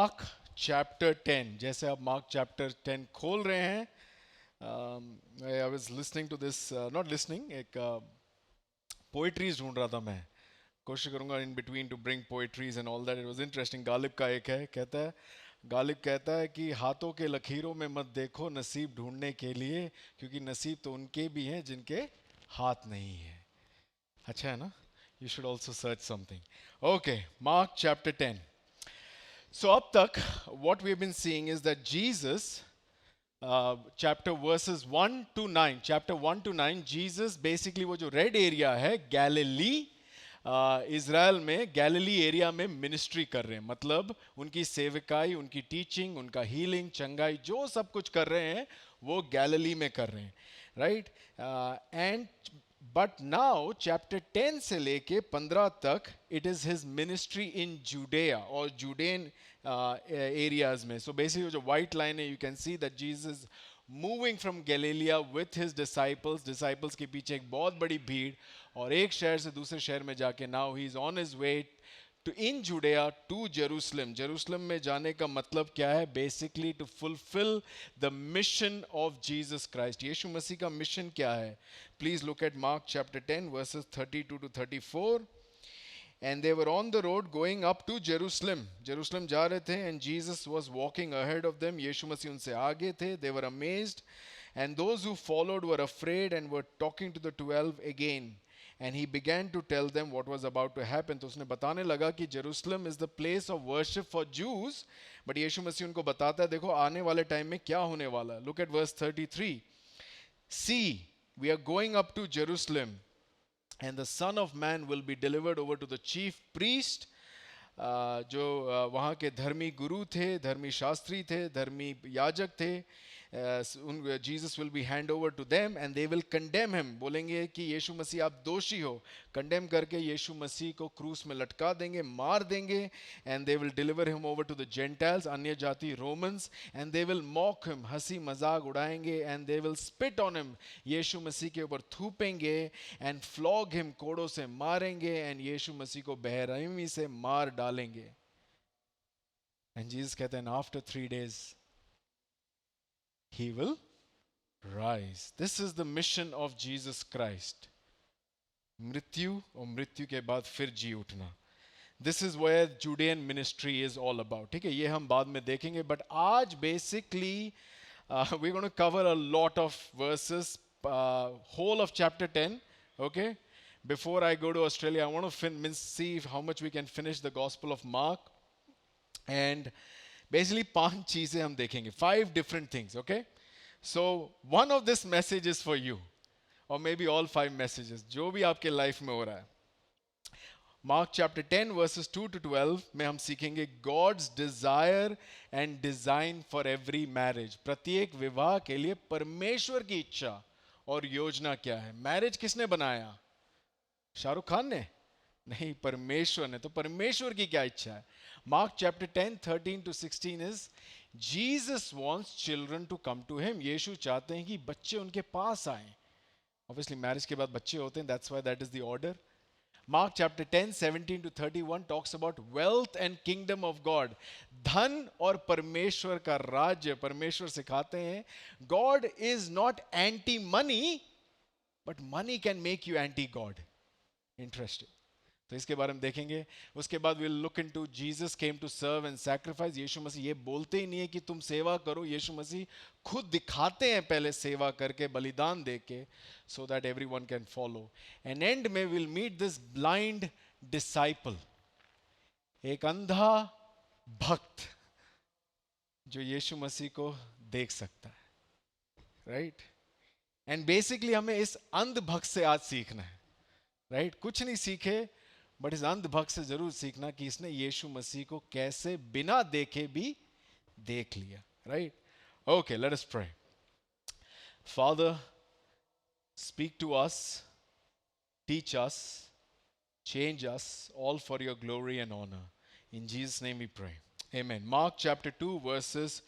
Mark chapter 10। जैसे आप mark chapter 10 खोल रहे हैं, I was listening to this, not listening, एक पोइट्रीज ढूंढ रहा था मैं। कोशिश करूंगा in between to bring poetries and all that. It was interesting. Ghalib का एक है, कहता है, गालिब कहता है कि हाथों के लकीरों में मत देखो नसीब ढूंढने के लिए, क्योंकि नसीब तो उनके भी हैं जिनके हाथ नहीं है। अच्छा है ना? You should also search something. Okay, mark chapter 10। So up tak, what we've been seeing is that Jesus, chapter verses 1 to 9, chapter 1 to 9, Jesus basically वो जो रेड एरिया है गैलिली, इज़राइल में गैलिली एरिया में ministry कर रहे हैं। मतलब उनकी सेवकाई, उनकी टीचिंग, उनका हीलिंग, चंगाई, जो सब कुछ कर रहे हैं वो गैलिली में कर रहे हैं, right? And but now chapter 10 से लेके 15 तक it is his ministry in Judea और जूडेन एरियाज में। सो बेसिकली जो वाइट लाइन है, you can see that Jesus moving from Galilee with his disciples. Disciples के पीछे एक बहुत बड़ी भीड़, और एक शहर से दूसरे शहर में जाके now he is on his way to in Judea to Jerusalem. Jerusalem में जाने का मतलब क्या है? Basically to fulfil the mission of Jesus Christ. Yeshu Masih का मिशन क्या है? Please look at Mark chapter 10 verses 32 to 34। And they were on the road going up to Jerusalem. Jerusalem जा रहे थे, and Jesus was walking ahead of them. यीशु मसीह उनसे आगे थे. They were amazed, and those who followed were afraid and were talking to the 12 again. And he began to tell them what was about to happen. तो उसने बताने लगा कि Jerusalem is the place of worship for Jews. But यीशु मसीह उनको बताता है, देखो आने वाले टाइम में क्या होने वाला है. Look at verse 33. See, we are going up to Jerusalem, and the Son of Man will be delivered over to the chief priest. जो वहाँ के धर्मी गुरु थे, धर्मी शास्त्री थे, धर्मी याजक थे, Jesus will be hand over to them and they will condemn him. बोलेंगे कि यीशु मसीह आप दोषी हो, कंडेम करके यीशु मसीह को क्रूस में लटका देंगे, मार देंगे। And they will deliver him over to the Gentiles, अन्य जाति Romans, and they will mock him, हंसी मजाक उड़ाएंगे। And they will spit on him, Yeshu Masih के ऊपर थूपेंगे। एंड फ्लॉग हिम, कोड़ों से मारेंगे। एंड यीशु मसीह को बेरहमी से मार डालेंगे। एंड जीसस कहते हैं after 3 days he will rise. This is the mission of Jesus Christ. मृत्यु और मृत्यु के बाद फिर जी उठना. This is where Judean ministry is all about. ठीक है, ये हम बाद में देखेंगे. But आज basically we're going to cover a lot of verses, whole of chapter 10. Okay, before I go to Australia, I want to see how much we can finish the Gospel of Mark. And basically 5 चीजें हम देखेंगे, 5 different things. Okay, so one of this message is for you, or maybe all 5 messages, जो भी आपके life में हो रहा है. Mark chapter 10 verses 2 to 12 में हम सीखेंगे God's desire and design for every marriage. प्रत्येक विवाह के लिए परमेश्वर की इच्छा और योजना क्या है. मैरिज किसने बनाया? शाहरुख खान ने नहीं, परमेश्वर ने. तो परमेश्वर की क्या इच्छा है? Mark chapter 10 13 to 16 is Jesus wants children to come to him. यीशु चाहते हैं कि बच्चे उनके पास आएं. Obviously मैरिज के बाद बच्चे होते हैं, that's why that is the order. Mark chapter 10 17 to 31 talks about wealth and kingdom of God. धन और परमेश्वर का राज्य. परमेश्वर सिखाते हैं God is not anti money, but money can make you anti God. Interesting. तो इसके बारे में देखेंगे. उसके बाद we'll look into Jesus came to serve and sacrifice. यीशु मसीह ये बोलते ही नहीं है कि तुम सेवा करो. यीशु मसीह खुद दिखाते हैं पहले सेवा करके, बलिदान देके, so that everyone can follow. And end में we'll meet this blind disciple, एक अंधा भक्त जो यीशु मसीह को देख सकता है, right? And basically हमें इस अंध भक्त से आज सीखना है, right? कुछ नहीं सीखे, बट इस अंध भक्त से जरूर सीखना कि इसने यीशु मसीह को कैसे बिना देखे भी देख लिया, right? Okay, let us pray. Father, speak to us, teach us, change us, all for your glory and honour. In Jesus name we pray, amen. Mark chapter 2 verses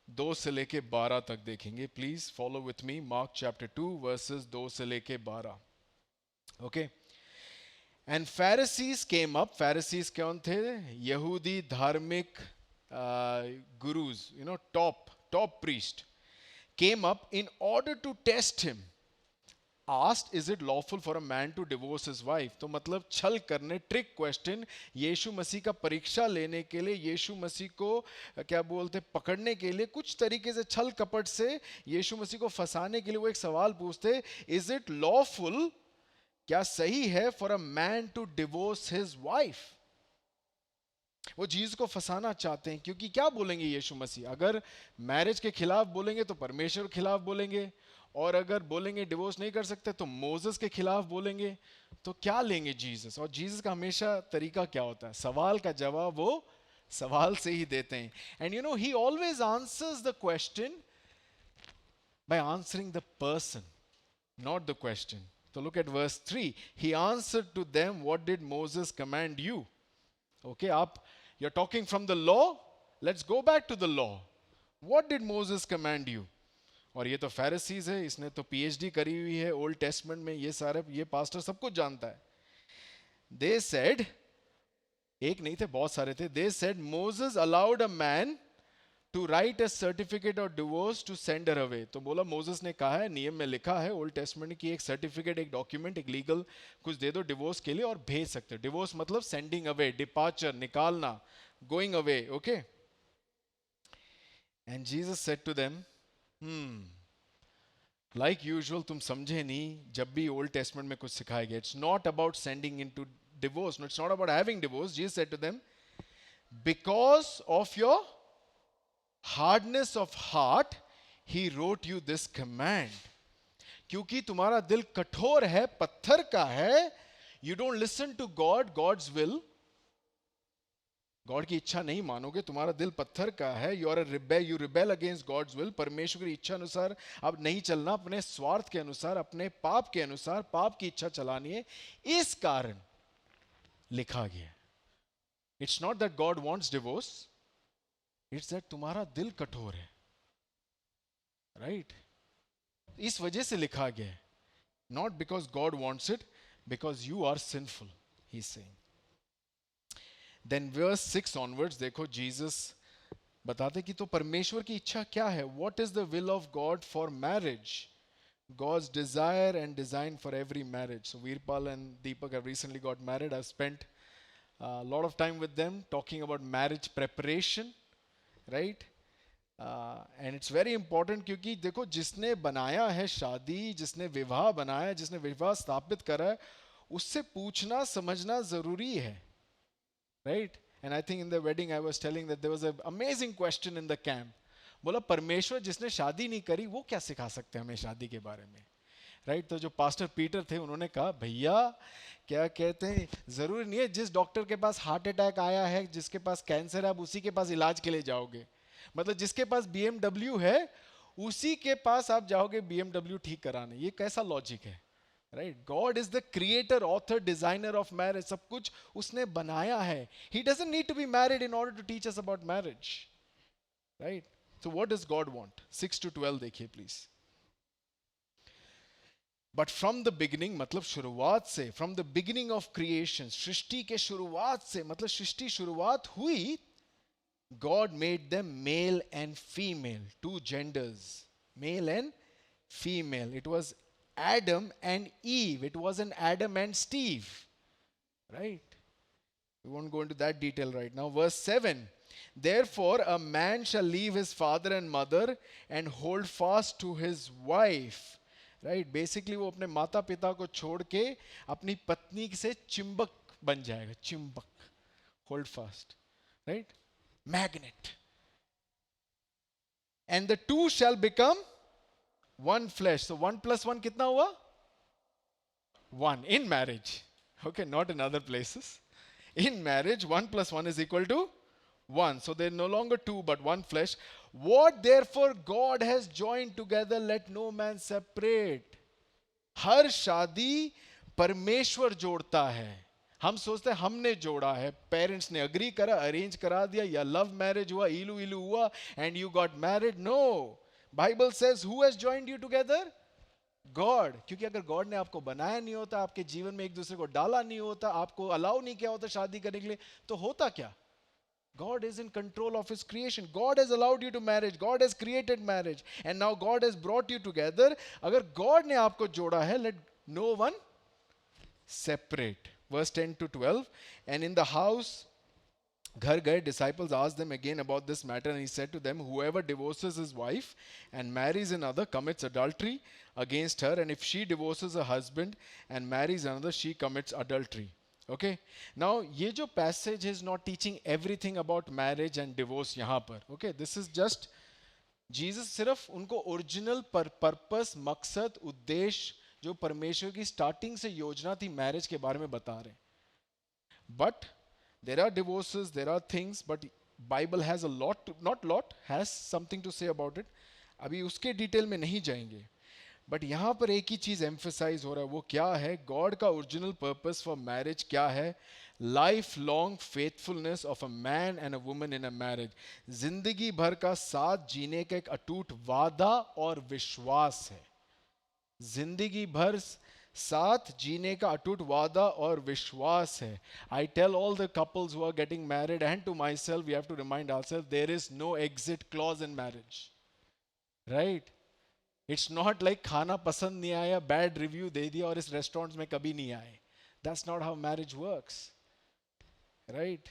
2 से लेके 12 तक देखेंगे. Please follow with me. Mark chapter 2 verses 2 से लेके 12. Okay. And Pharisees came up. Pharisees कौन थे? यहूदी धार्मिक gurus, top priest, came up in order to test him. Asked, is it lawful for a man to divorce his wife? तो मतलब छल करने, ट्रिक क्वेश्चन, यीशु मसीह का परीक्षा लेने के लिए, यीशु मसीह को क्या बोलते पकड़ने के लिए, कुछ तरीके से छल कपट से यीशु मसीह को फंसाने के लिए वो एक सवाल पूछते, इज इट लॉफुल, क्या सही है for a man to divorce his wife? वो जीसस को फंसाना चाहते हैं, क्योंकि क्या बोलेंगे यीशु मसीह? अगर मैरिज के खिलाफ बोलेंगे तो परमेश्वर के खिलाफ बोलेंगे, और अगर बोलेंगे डिवोर्स नहीं कर सकते तो मोसेस के खिलाफ बोलेंगे। तो क्या लेंगे जीसस? और जीसस का हमेशा तरीका क्या होता है? सवाल का जवाब वो सवाल से ही देते हैं। And he always answers the question by answering the person, not the question. तो look at verse 3, he answered to them, what did Moses command you? Okay, you're talking from the law, let's go back to the law. What did Moses command you? और ये तो Pharisees है, इसने तो PhD करी हुई है old testament में, ये पास्टर सब कुछ जानता है। दे सेड, एक नहीं थे बहुत सारे थे, they said Moses allowed a man to write a certificate और divorce to send her away. तो बोला मोसेस ने कहा है, नियम में लिखा है ओल्ड टेस्टमेंट की, एक सर्टिफिकेट, एक डॉक्यूमेंट, एक लीगल कुछ दे दो डिवोर्स के लिए और भेज सकते हो। डिवोर्स मतलब सेंडिंग अवे, डिपार्चर, निकालना, going away. Okay, and Jesus said to them, like usual तुम समझे नहीं जब भी ओल्ड टेस्टमेंट में कुछ सिखाया गया। It's not about sending into divorce, it's not about having divorce. Jesus said to them, because of your hardness of heart he wrote you this command. क्योंकि तुम्हारा दिल कठोर है, पत्थर का है, you don't listen to God, God's will, God की इच्छा नहीं मानोगे, तुम्हारा दिल पत्थर का है, you are rebel, you rebel against God's will, परमेश्वर की इच्छा अनुसार अब नहीं चलना, अपने स्वार्थ के अनुसार, अपने पाप के अनुसार, पाप की इच्छा चलानी है। इस कारण लिखा गया। It's not that God wants divorce, it's that तुम्हारा दिल कठोर है, राइट? इस वजह से लिखा गया है, not because God wants it, because you are sinful, he is saying. Then verse 6 onwards देखो, जीसस बताते कि तो परमेश्वर की इच्छा क्या है। What is the will of God for marriage? God's desire and design for every marriage. So Veerpal and Deepak have recently got married. I've spent a lot of time with them talking about marriage preparation, right? And it's very important क्योंकि देखो, जिसने बनाया है शादी, जिसने विवाह बनाया, जिसने विवाह स्थापित करा है, उससे पूछना समझना जरूरी है, right? And I think in the wedding I was telling that there was an amazing question in the camp. बोला परमेश्वर जिसने शादी नहीं करी वो क्या सिखा सकते हैं हमें शादी के बारे में, राइट? तो जो पास्टर पीटर थे उन्होंने कहा, भैया क्या कहते हैं, जरूरी नहीं है जिस डॉक्टर के पास हार्ट अटैक आया है, जिसके पास कैंसर है, आप उसी के पास इलाज के लिए जाओगे। मतलब जिसके पास BMW है उसी के पास आप जाओगे BMW ठीक कराने। ये कैसा लॉजिक है, right? God is the creator, author, designer of marriage, सब कुछ उसने बनाया है। He doesn't need to be married in order to teach us about marriage, right? So what does God want? 6 to 12 देखिए please. But from the beginning, मतलब शुरुआत से, from the beginning of creation, सृष्टि के शुरुआत से, मतलब सृष्टि शुरुआत हुई, God made them male and female, two genders, male and female. It was Adam and Eve. It wasn't Adam and Steve, right? We won't go into that detail right now. Verse 7. Therefore a man shall leave his father and mother and hold fast to his wife, right? Basically वो अपने माता पिता को छोड़ के अपनी पत्नी से चिंबक बन जाएगा, Chimbak, hold fast, right? Magnet. And the two shall become one flesh. So 1 plus 1 कितना हुआ? 1 in marriage, okay, not in other places. In marriage 1 plus 1 is equal to 1. So they're no longer two but one flesh. What therefore God has joined together, let no man separate. हर शादी परमेश्वर जोड़ता है। हम सोचते हैं हमने जोड़ा है, पेरेंट्स ने अग्री करा, अरेंज करा दिया, या लव मैरिज हुआ, इलू इलू हुआ and you got married. No, Bible says who has joined you together? God. क्योंकि अगर गॉड ने आपको बनाया नहीं होता, आपके जीवन में एक दूसरे को डाला नहीं होता, आपको अलाउ नहीं किया होता शादी करने के लिए, तो होता क्या? God is in control of his creation. God has allowed you to marriage. God has created marriage. And now God has brought you together. अगर God ने आपको जोड़ा है, let no one separate. Verse 10 to 12. And in the house, घर गए, disciples asked them again about this matter, and he said to them, whoever divorces his wife and marries another commits adultery against her, and if she divorces her husband and marries another, she commits adultery. Okay, now ये जो passage is not teaching everything about marriage and divorce यहाँ पर. Okay, this is just Jesus सिर्फ उनको original purpose, मकसद, उद्देश्य जो परमेश्वर की स्टार्टिंग से योजना थी मैरिज के बारे में बता रहे हैं. But there are divorces, there are things, but Bible has a lot, not lot, has something to say about it. अभी उसके डिटेल में नहीं जाएंगे. बट यहाँ पर एक ही चीज एम्फेसाइज हो रहा है, वो क्या है? गॉड का ओरिजिनल पर्पस फॉर मैरिज क्या है? Life long faithfulness of a man and a woman in a marriage. जिंदगी भर का साथ जीने का एक अटूट वादा और विश्वास है. जिंदगी भर साथ जीने का अटूट वादा और विश्वास है. I tell all the couples who are getting married and to myself, we have to remind ourselves, there is no exit clause in marriage. Right? It's not like खाना पसंद नहीं आया, बैड रिव्यू दे दिया और इस restaurant में कभी नहीं आए. That's not how marriage works. Right?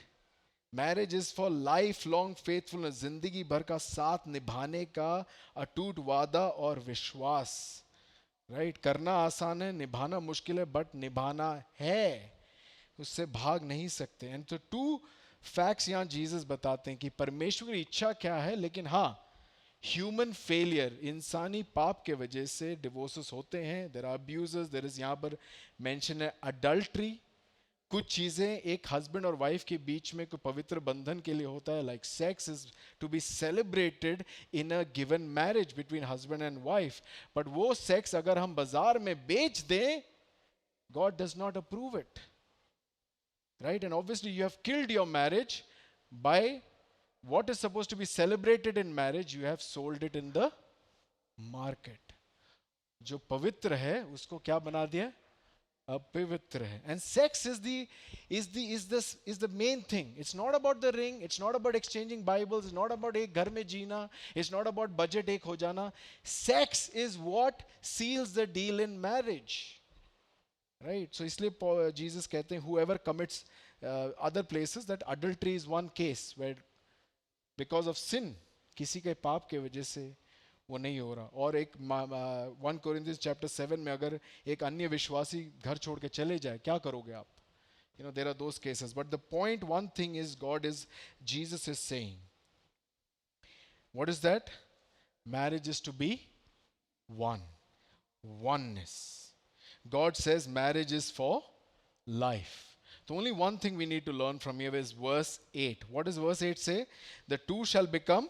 Marriage is for life long faithfulness. जिंदगी भर का साथ निभाने का अटूट वादा और विश्वास. राइट? करना आसान है, निभाना मुश्किल है, बट निभाना है, उससे भाग नहीं सकते. एंड तो टू फैक्ट्स यहाँ जीसस बताते हैं कि परमेश्वर की इच्छा क्या है, लेकिन हाँ, ह्यूमन फेलियर, इंसानी पाप के वजह से डिवोर्सेस होते हैं. There are abuses. There is यहाँ पर मेंशन है अडल्ट्री. कुछ चीजें एक हस्बैंड और वाइफ के बीच में कोई पवित्र बंधन के लिए होता है, like sex is to be celebrated in a given marriage between husband and wife. But वो सेक्स अगर हम बाजार में बेच दें, God does not approve it. Right? And obviously you have killed your marriage by what is supposed to be celebrated in marriage, you have sold it in the market. जो पवित्र है उसको क्या बना दिया? अपवित्र है. And sex is the main thing. It's not about the ring, it's not about exchanging Bibles, it's not about एक घर में जीना, it's not about budget एक हो जाना. Sex is what seals the deal in marriage. Right? So इसलिए Jesus कहते हैं whoever commits other places, that adultery is one case where because of sin, किसी के पाप के वजह से वो नहीं हो रहा. और एक 1 Corinthians chapter 7 में अगर एक अन्य विश्वासी घर छोड़ के चले जाए, क्या करोगे आप? You know, there are those cases. But the point, one thing is, Jesus is saying, what is that? Marriage is to be one. Oneness. God says marriage is for life. The only one thing we need to learn from here is verse 8. What does verse 8 say? The two shall become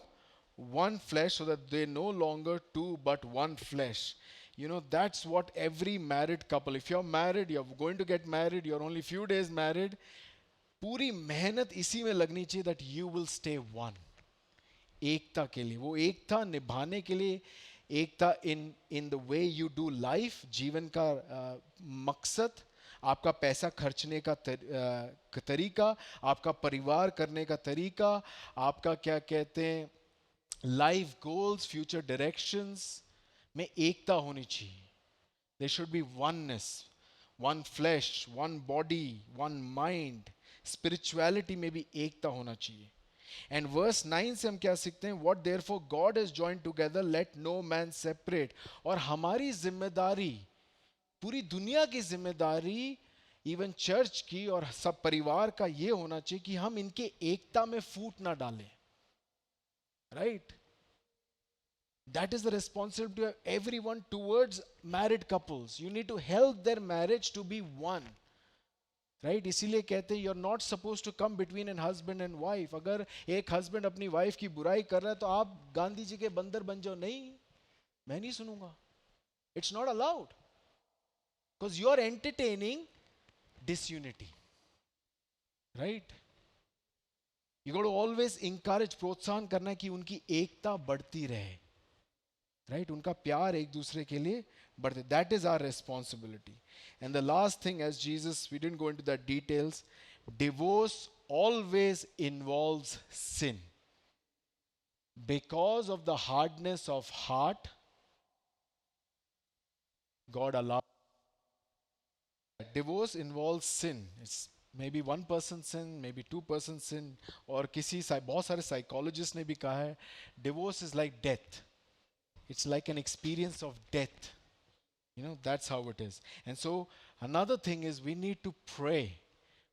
one flesh, so that they no longer two but one flesh. You know, that's what every married couple, if you're married, you're going to get married, you're only few days married, पूरी मेहनत इसी में लगनी चाहिए that you will stay one. एकता के लिए, वो एकता निभाने के लिए, एकता in the way you do life, जीवन का मकसद, आपका पैसा खर्चने का तरीका, आपका परिवार करने का तरीका, आपका क्या कहते हैं लाइफ गोल्स, फ्यूचर डायरेक्शंस में एकता होनी चाहिए. There should be oneness, one flesh, one body, one mind. Spirituality में भी एकता होना चाहिए. एंड वर्स 9 से हम क्या सीखते हैं? What therefore God has joined together let no man separate. और हमारी जिम्मेदारी, पूरी दुनिया की जिम्मेदारी, इवन चर्च की और सब परिवार का ये होना चाहिए कि हम इनके एकता में फूट ना डालें. Right? That is the responsibility of everyone towards married couples. You need to help their marriage to be one. Right? इसीलिए कहते हैं you are not suppose to come between an husband and wife. अगर एक husband अपनी wife की बुराई कर रहा है तो आप गांधी जी के बंदर बन जाओ. नहीं, मैं नहीं सुनूंगा. It's not allowed. Because you are entertaining disunity. Right? You got to always encourage, प्रोत्साहन करना कि उनकी एकता बढ़ती रहे. Right? उनका प्यार एक दूसरे के लिए बढ़ते. That is our responsibility. And the last thing, as Jesus, we didn't go into the details, divorce always involves sin. Because of the hardness of heart, God allows. Divorce involves sin. It's maybe one person sin, maybe two person sin, और किसी बहुत सारे psychologists ने भी कहा है, divorce is like death. It's like an experience of death. You know, that's how it is. And so another thing is we need to pray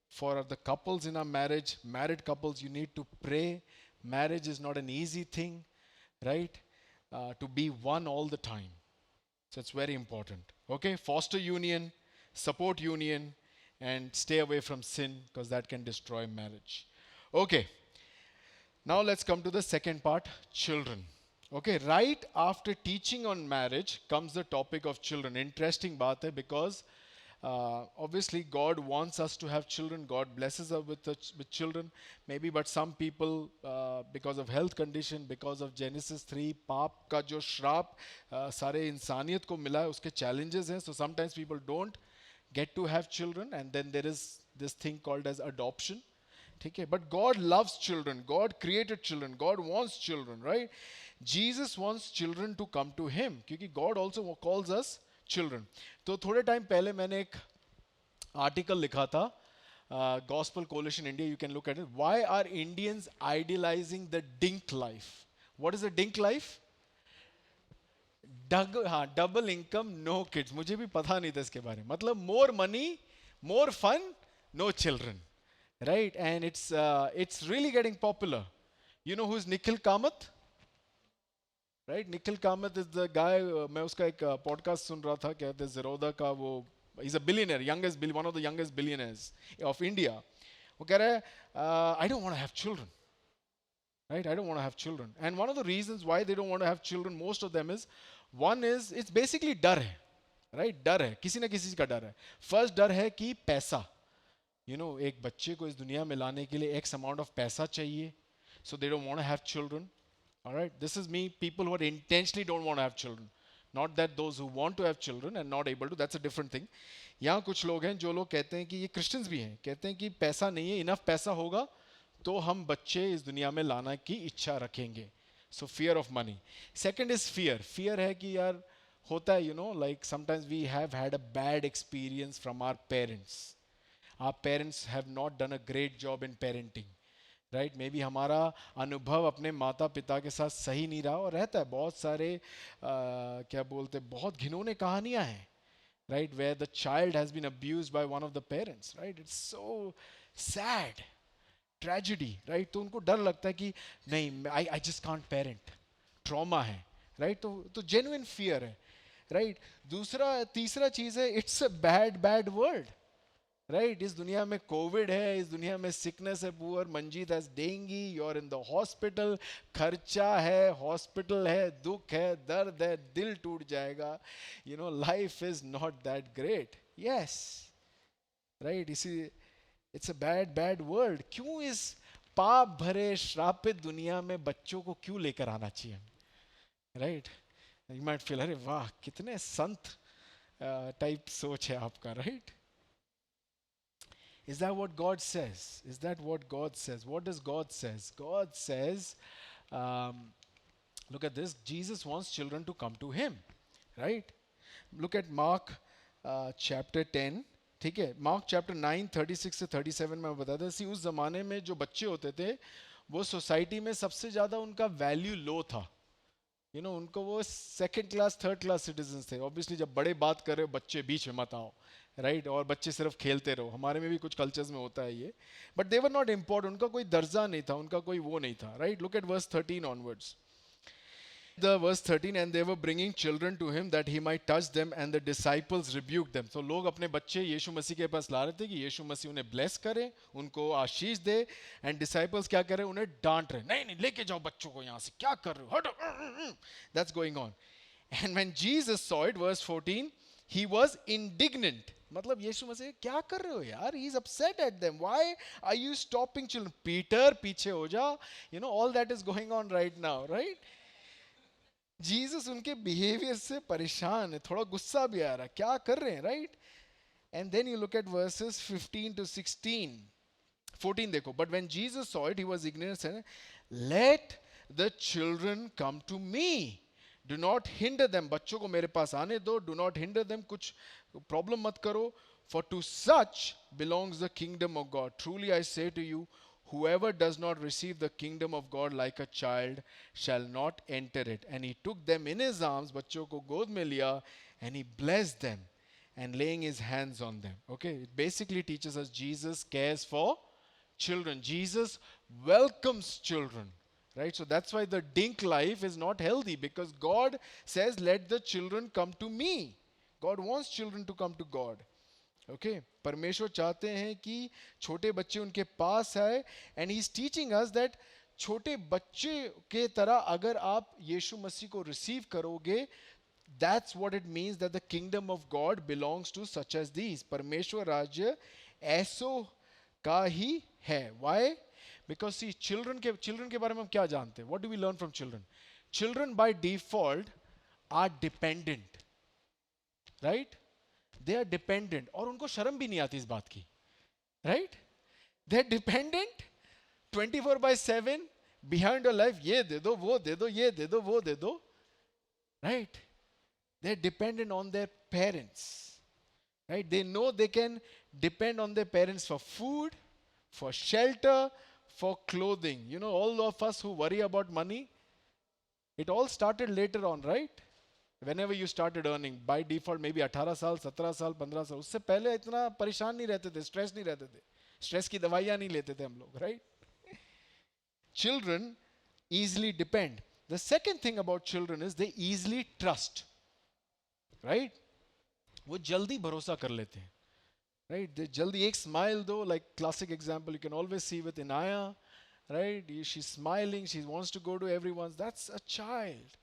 for the couples in our marriage. Married couples, you need to pray. Marriage is not an easy thing, right? To be one all the time. So it's very important. Okay, foster union, support union, and stay away from sin because that can destroy marriage. Okay, now let's come to the second part, children. Okay, right after teaching on marriage comes the topic of children. Interesting baat hai because obviously God wants us to have children. God blesses us with children. Maybe, but some people, because of health condition, because of Genesis 3, पाप का जो श्राप सारे इंसानियत को मिला है, उसके challenges हैं. So sometimes people don't get to have children, and then there is this thing called as adoption. ठीक है, but God loves children. God created children. God wants children, right? Jesus wants children to come to Him, क्योंकि God also calls us children. तो थोड़े time पहले मैंने एक article लिखा था, Gospel Coalition India. You can look at it. Why are Indians idealizing the dink life? What is a dink life? Double income, no kids. मुझे भी पता नहीं था इसके बारे में. मतलब more money, more fun, no children, right? And it's really getting popular. You know who is Nikhil Kamath? Right? Nikhil Kamath is the guy. मैं उसका एक podcast सुन रहा था, कहते हैं Zerodha का वो. He's a billionaire, one of the youngest billionaires of India. वो कह रहा है, I don't want to have children. Right? I don't want to have children. And one of the reasons why they don't want to have children, most of them is, one is it's basically डर है. Right? डर है, किसी ना किसी का डर है. First डर है कि पैसा. You know, एक बच्चे को इस दुनिया में लाने के लिए X amount of पैसा चाहिए. So they don't want to have children. All right, this is me, people who are intentionally don't want to have children. Not that those who want to have children and not able to, that's a different thing. यहाँ कुछ लोग हैं जो लोग कहते हैं कि ये क्रिश्चियंस भी हैं, कहते हैं कि पैसा नहीं है, इनफ पैसा होगा तो हम बच्चे इस दुनिया में लाना की इच्छा रखेंगे. So fear of money. Second is fear. Fear है कि यार होता है, you know, like sometimes we have had a bad experience from our parents. Our parents have not done a great job in parenting. Right, may be हमारा अनुभव अपने माता पिता के साथ सही नहीं रहा, और रहता है बहुत सारे क्या बोलते हैं, बहुत घिनौने कहानियां हैं, right, where the child has been abused by one of the parents, right. It's so sad, tragedy, right. तो उनको डर लगता है कि नहीं, I just can't parent, trauma है, राइट. तो जेन्युइन फियर है, राइट. तीसरा चीज है, it's a bad world, right. इस दुनिया में कोविड है, इस दुनिया में सिकनेस है, poor Manjeet has dengue, you are in the hospital, खर्चा है, हॉस्पिटल है, दुख है, दर्द है, दिल टूट जाएगा. You know, life is not that great. Yes, right. इसी इट्स अ बैड वर्ल्ड. क्यों इस पाप भरे श्रापित दुनिया में बच्चों को क्यों लेकर आना चाहिए, राइट. यू माइट फील, अरे वाह कितने संत टाइप सोच है आपका, right. Is that what God says? Is that what God says? What does God says? God says, look at this. Jesus wants children to come to Him, right? Look at Mark chapter 10. ठीक है, Mark chapter 9, 36 से 37 में बता दें. उस ज़माने में जो बच्चे होते थे, वो सोसाइटी में सबसे ज़्यादा उनका वैल्यू लो था. You know, उनको वो second class third class citizens थे. ऑब्वियसली जब बड़े बात कर रहे हो, बच्चे बीच में मत आओ, राइट. और बच्चे सिर्फ खेलते रहो. हमारे में भी कुछ कल्चर्स में होता है ये, but they were not important. उनका कोई दर्जा नहीं था, उनका कोई वो नहीं था, right. Look at verse 13 onwards. The verse 13, and they were bringing children to him that he might touch them, and the disciples rebuked them. So लोग अपने बच्चे यीशु मसीह के पास ला रहे थे कि यीशु मसीह उन्हें ब्लेस करे, उनको आशीष दे, and disciples क्या कर रहे हैं, उन्हें डांट रहे, नहीं नहीं लेके जाओ बच्चों को यहाँ से, क्या कर रहे हो, हटो. That's going on. And when Jesus saw it, verse 14, he was indignant. मतलब यीशु मसीह क्या कर रहे हो यार, he is upset at them. Why are you stopping children? Peter पीछे हो जा. You know, all that is going on right now, right? Jesus उनके बिहेवियर से परेशान है, थोड़ा गुस्सा भी आ रहा है, क्या कर रहे हैं, right. And then you look at verses 15 to 16. 14 देखो, but when Jesus saw it, he was ignorant, said, let the children come to me. Do not hinder them. बच्चों को मेरे पास आने दो. Do not hinder them. कुछ problem मत करो. For to such belongs the kingdom of God. Truly I say to you, whoever does not receive the kingdom of God like a child shall not enter it. And he took them in his arms, बच्चों को गोद में लिया, and he blessed them and laying his hands on them. Okay, it basically teaches us Jesus cares for children. Jesus welcomes children. Right? So that's why the dink life is not healthy, because God says, let the children come to me. God wants children to come to God. Okay? परमेश्वर चाहते हैं कि छोटे बच्चे उनके पास आए, and he's teaching us that छोटे बच्चे के तरह अगर आप यीशु मसीह को रिसीव करोगे, that's what it means that the kingdom of God belongs to such as these. परमेश्वर राज्य ऐसो का ही है. Why? Because see, children के बारे में हम क्या जानते हैं? What do we learn from children? Children by default are dependent, right? They are dependent, और उनको शर्म भी नहीं आती इस बात की, right? They are dependent 24/7 behind your life. ये दे दो, वो दे दो, ये दे दो, वो दे दो, right? They are dependent on their parents, right? They know they can depend on their parents for food, for shelter, for clothing. You know, all of us who worry about money, it all started later on, right? Whenever you started earning, by default maybe 18 साल, 17 साल, 15 साल, उससे पहले इतना परेशान नहीं रहते थे, स्ट्रेस नहीं रहते थे, स्ट्रेस की दवाइयाँ नहीं लेते थे हम लोग, right? Children easily depend. The second thing about children is they easily trust, right? वो जल्दी भरोसा कर लेते हैं, right? They jaldi ek smile though, like classic example you can always see with Inaya, right? She's smiling, she wants to go to everyone's. That's a child.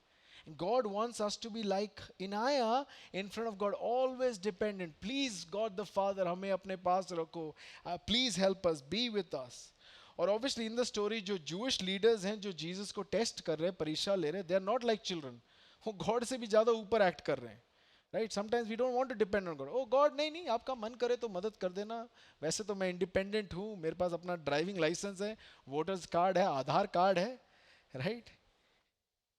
And God wants us to be like Inaya in front of God, always dependent. Please, God the Father, हमें अपने पास रखो. Please help us, be with us. और obviously in the story जो Jewish leaders हैं जो Jesus को test कर रहे हैं, परीक्षा ले रहे हैं, they are not like children. वो God से भी ज़्यादा ऊपर एक्ट कर रहे हैं. Right? Sometimes we don't want to depend on God. Oh God, नहीं नहीं, आपका मन करे तो मदद कर देना. वैसे तो मैं इंडिपेंडेंट हूँ, मेरे पास अपना ड्राइविंग लाइसेंस है, वोटर्स कार्ड है, आधार कार्ड है, right?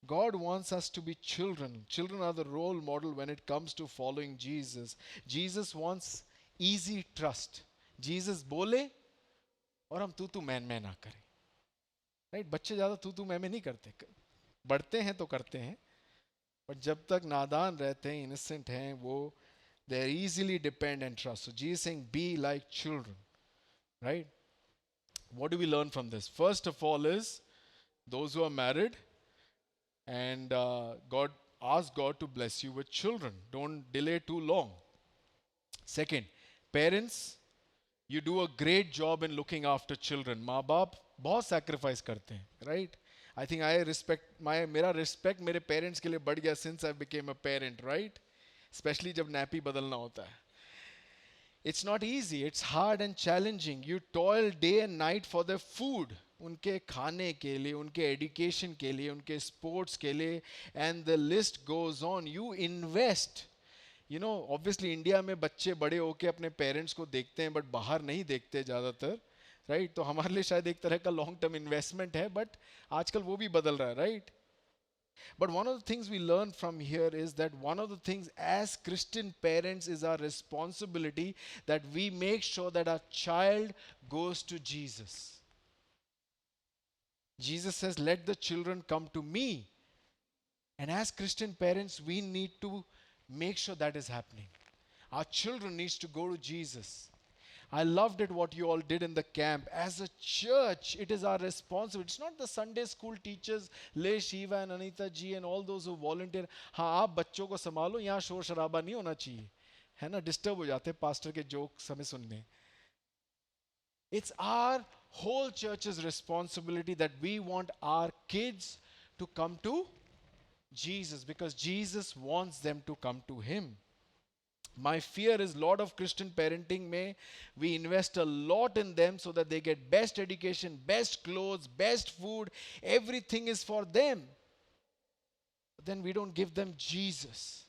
God wants us to be children. Children are the role model when it comes to following Jesus. Jesus wants easy trust. Jesus बोले और हम तू मैं ना करें. Right? बच्चे ज़्यादा तू मैं नहीं करते. बढ़ते हैं तो करते हैं. और जब तक नादान रहते हैं, innocent हैं, वो they are easily depend and trust. So Jesus saying, be like children, right? What do we learn from this? First of all is those who are married, and ask God to bless you with children. Don't delay too long. Second, parents, you do a great job in looking after children. माँ बाप बहुत sacrifice करते हैं, right? I think मेरा respect मेरे parents के लिए बढ़ गया since I became a parent, right? Especially जब nappy बदलना होता है. It's not easy. It's hard and challenging. You toil day and night for their food. उनके खाने के लिए, उनके education के लिए, उनके sports के लिए, and the list goes on. You invest. You know, obviously India में बच्चे बड़े होके अपने parents को देखते हैं, but बाहर नहीं देखते ज़्यादातर. राइट तो हमारे लिए शायद एक तरह का लॉन्ग टर्म इन्वेस्टमेंट है बट आजकल वो भी बदल रहा है right But one of the things we learn from here is that one of the things as Christian parents is our responsibility that we make sure that our child goes to Jesus. Jesus says, let the children come to me. And as Christian parents, we need to make sure that is happening. Our children needs to go to Jesus. I loved it what you all did in the camp. As a church, it is our responsibility. It's not the Sunday school teachers, Le Shiva and Anita ji and all those who volunteer. हाँ आप बच्चों को संभालो यहाँ शोर शराबा नहीं होना चाहिए है ना डिस्टर्ब हो जाते पास्टर के जोक्स हमें सुनने It's our whole church's responsibility that we want our kids to come to Jesus because Jesus wants them to come to Him. My fear is lot of Christian parenting may we invest a lot in them so that they get best education, best clothes, best food, everything is for them. But then we don't give them Jesus.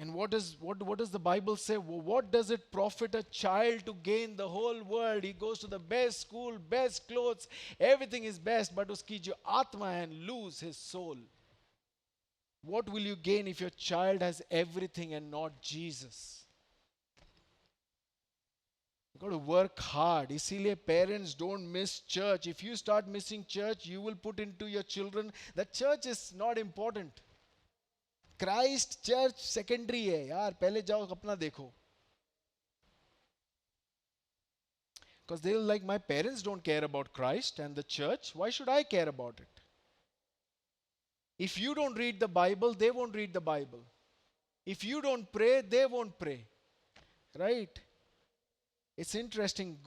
And what does the Bible say? What does it profit a child to gain the whole world? He goes to the best school, best clothes, everything is best, but uski jo atma hai and lose his soul. What will you gain if your child has everything and not Jesus? You got to work hard. इसीलिए parents don't miss church. If you start missing church, you will put into your children that church is not important. Christ church secondary है यार, पहले जाओ अपना देखो. Because they will like, my parents don't care about Christ and the church, why should I care about it? If you don't read the Bible, they won't read the Bible. If you don't pray, they won't pray. Right? It's interesting.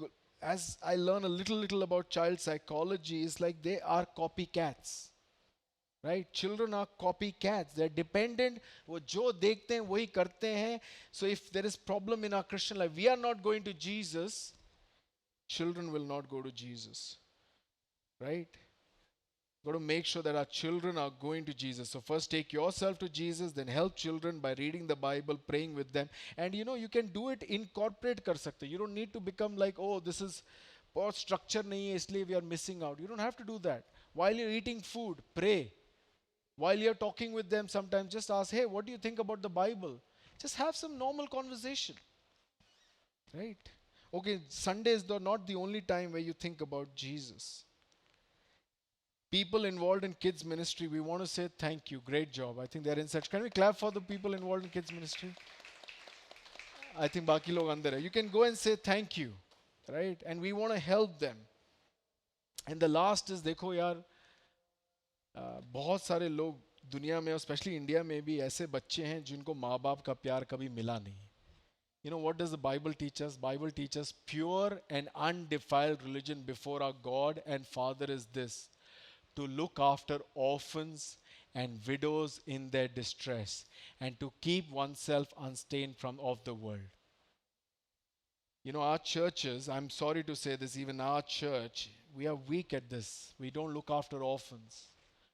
As I learn a little about child psychology, it's like they are copycats. Right? Children are copycats. They're dependent. वो जो देखते हैं वही करते हैं. So if there is problem in our Christian life, we are not going to Jesus, children will not go to Jesus. Right? Got to make sure that our children are going to Jesus. So first take yourself to Jesus, then help children by reading the Bible, praying with them. And you can do it, incorporate kar sakte. You don't need to become like, oh, this is बहुत structure नहीं है इसलिए we are missing out. You don't have to do that. While you're eating food, pray. While you're talking with them, sometimes just ask, hey, what do you think about the Bible? Just have some normal conversation. Right? Okay, Sunday is not the only time where you think about Jesus. People involved in kids ministry, we want to say thank you. Great job. I think they're in such. Can we clap for the people involved in kids ministry? I think बाकी लोग अंदर है. You can go and say thank you, right? And we want to help them. And the last is, देखो यार, बहुत सारे लोग दुनिया में, especially इंडिया में भी ऐसे बच्चे हैं जिनको माँ बाप का प्यार कभी मिला नहीं. You know what does the Bible teach us? Bible teaches pure and undefiled religion before our God and Father is this: to look after orphans and widows in their distress, and to keep oneself unstained of the world. Our churches, I'm sorry to say this, even our church, we are weak at this. We don't look after orphans.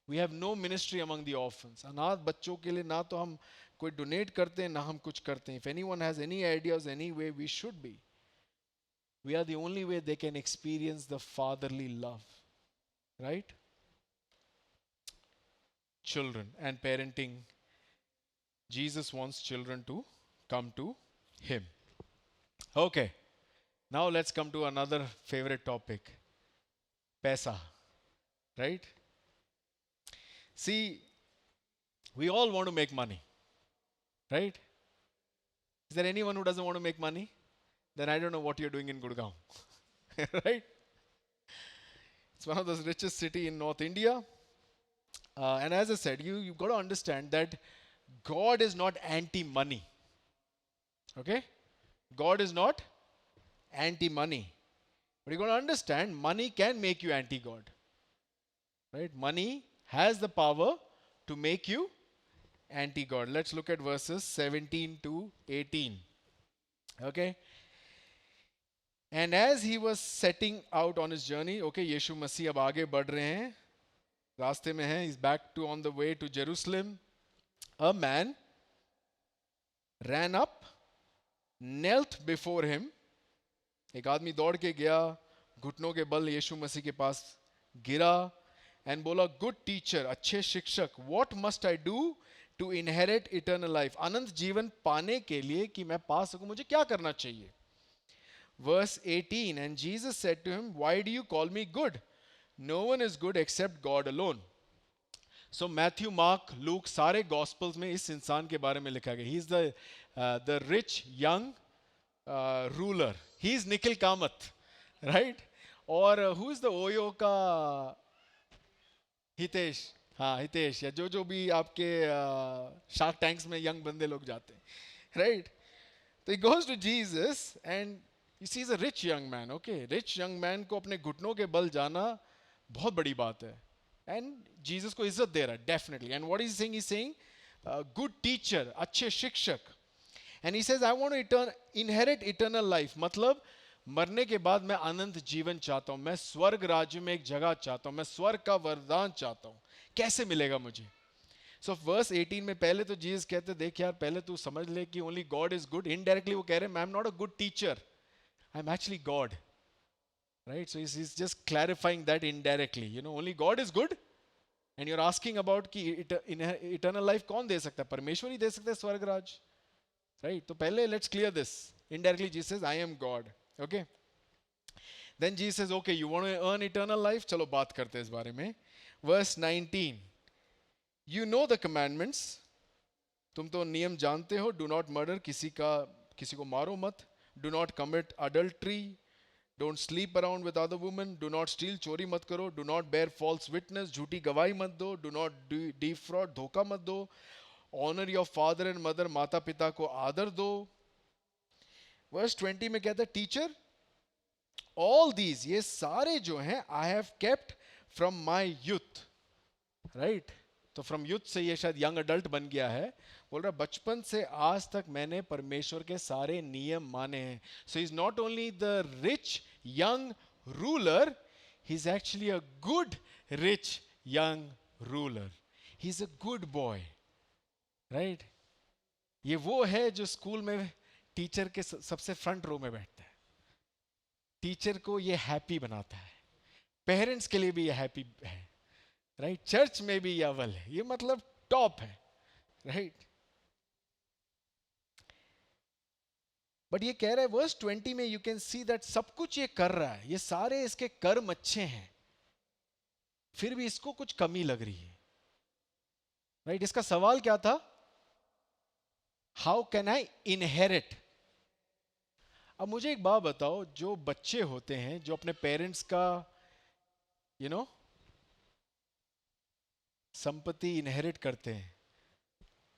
We have no ministry among the orphans. अनाथ बच्चों के लिए ना तो हम कोई donate करते हैं ना हम कुछ करते हैं. If anyone has any ideas, any way, we should be. We are the only way they can experience the fatherly love. Right? Children and parenting. Jesus wants children to come to Him. Okay. Now let's come to another favorite topic. Paisa. Right? See, we all want to make money. Right? Is there anyone who doesn't want to make money? Then I don't know what you're doing in Gurgaon. Right? It's one of the richest cities in North India. And as I said, you've got to understand that God is not anti-money. Okay? God is not anti-money. But you've got to understand, money can make you anti-God. Right? Money has the power to make you anti-God. Let's look at verses 17 to 18. Okay? And as he was setting out on his journey, okay, यीशु मसीह अब आगे बढ़ रहे हैं, रास्ते में हैं, he's back to on the way to Jerusalem. A man ran up, knelt before him. एक आदमी दौड़ के गया, घुटनों के बल यीशु मसीह के पास गिरा and बोला, good teacher, अच्छे शिक्षक, what must I do to inherit eternal life? अनंत जीवन पाने के लिए कि मैं पा सकूं, मुझे क्या करना चाहिए? Verse 18, and Jesus said to him, why do you call me good? No one is good except God alone. So Matthew, Mark, Luke, सारे Gospels में इस इंसान के बारे में लिखा गया. He is the rich young ruler. He is Nikhil Kamath, right? और who is the Oyo का हितेश? हाँ, हितेश या जो भी आपके शार्क टैंक्स में यंग बंदे लोग जाते हैं, right? So he goes to Jesus and he sees a rich young man. Okay, rich young man को अपने घुटनों के बल जाना बहुत बड़ी बात है. And Jesus को इज्जत दे रहा है, definitely. And what is he saying? He's saying, good teacher, अच्छे शिक्षक. And he says, I want to inherit eternal life. मतलब मरने के बाद मैं अनंत जीवन चाहता हूँ. मैं स्वर्ग राज्य में एक जगह चाहता हूँ. मैं स्वर्ग का वरदान चाहता हूँ. कैसे मिलेगा मुझे? सो वर्स 18 में पहले तो जीसस कहते देख यार पहले तू समझ ले कि only God is good. Indirectly वो कह रहे हैं I am not a good teacher, I am actually God. Right, so he's just clarifying that indirectly, you know, only God is good and you're asking about कि eternal life कौन दे सकता है? परमेश्वर ही दे सकता है स्वर्ग राज. राइट, तो पहले let's clear this. indirectly Jesus says I am God. Okay, then Jesus says okay, you want to earn eternal life, चलो बात करते हैं इस बारे में. verse 19, you know the commandments, तुम तो नियम जानते हो. do not murder, किसी को मारो मत. do not commit adultery, don't sleep around with other women, do not steal, चोरी मत करो. do not bear false witness, झूठी गवाही मत दो. do not defraud, धोखा मत दो. honor your father and mother, माता पिता को आदर दो. verse 20 में कहता है टीचर all these, ये सारे जो हैं I have kept from my youth. Right, तो फ्रॉम यूथ से ये शायद यंग अडल्ट बन गया है. बोल रहा बचपन से आज तक मैंने परमेश्वर के सारे नियम माने हैं. So is not only the rich young ruler, he is actually a good rich young ruler. He is a good boy. Right, ये वो है जो स्कूल में टीचर के सबसे फ्रंट रो में बैठता है. टीचर को ये हैप्पी बनाता है, पेरेंट्स के लिए भी ये हैप्पी है. राइट, चर्च में भी ये अव्वल है, ये मतलब टॉप है. राइट, बट ये कह रहा है वर्स 20 में यू कैन सी दैट सब कुछ ये कर रहा है, ये सारे इसके कर्म अच्छे हैं, फिर भी इसको कुछ कमी लग रही है. राइट, इसका सवाल क्या था? How can I inherit? अब मुझे एक बात बताओ, जो बच्चे होते हैं जो अपने पेरेंट्स का यू नो संपत्ति इनहेरिट करते हैं,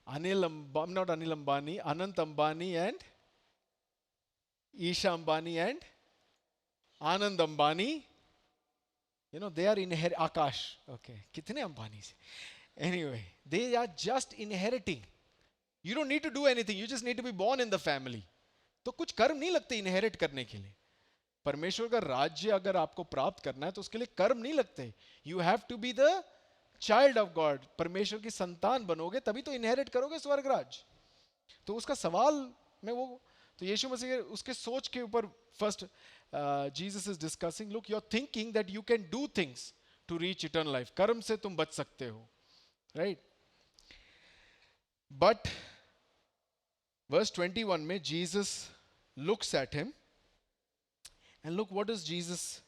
not Anil Ambani, Anant Ambani and Isha Ambani and Anand Ambani, you know they are inherit. Akash, okay, कितने अंबानी से. Anyway, they are just inheriting. You don't need to do anything, you just need to be born in the family. तो कुछ कर्म नहीं लगते इनहेरिट करने के लिए. परमेश्वर का राज्य अगर आपको प्राप्त करना है तो उसके लिए कर्म नहीं लगते. You have to be the child of God. परमेश्वर की संतान बनोगे तभी तो इनहेरिट करोगे स्वर्ग राज. तो उसका सवाल में वो, तो यीशु मसीह उसके सोच के ऊपर first Jesus is discussing, look you are thinking that you can do things to reach eternal life. कर्म से तुम बच सकते हो. राइट, बट वर्स 21 में Jesus looks at him and look what is Jesus,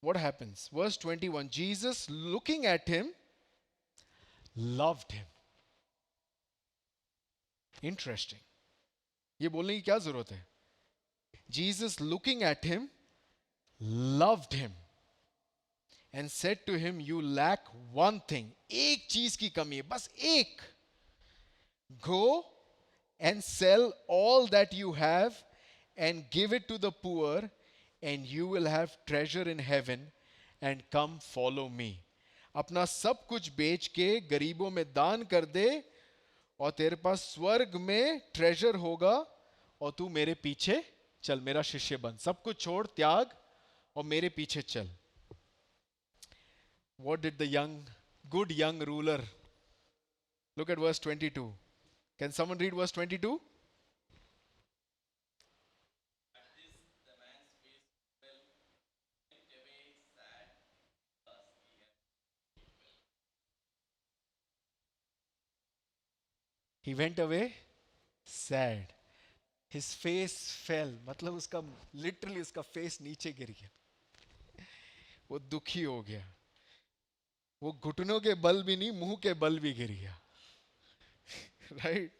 what happens? Verse 21, Jesus looking at him loved him. Interesting. ये बोलने की क्या जरूरत है? Jesus looking at him loved him and said to him, you lack one thing. एक चीज की कमी है, बस एक. Go and sell all that you have and give it to the poor and you will have treasure in heaven and come follow me. अपना सब कुछ बेच के गरीबों में दान कर दे और तेरे पास स्वर्ग में ट्रेजर होगा और तू मेरे पीछे चल, मेरा शिष्य बन. सब कुछ छोड़, त्याग और मेरे पीछे चल. What did the good young ruler? Look at verse 22. Can someone read verse 22? He went away sad. His face fell. मतलब उसका literally उसका face नीचे गिर गया. वो दुखी हो गया. वो घुटनों के बल भी नहीं, मुंह के बल भी गिर गया. Right?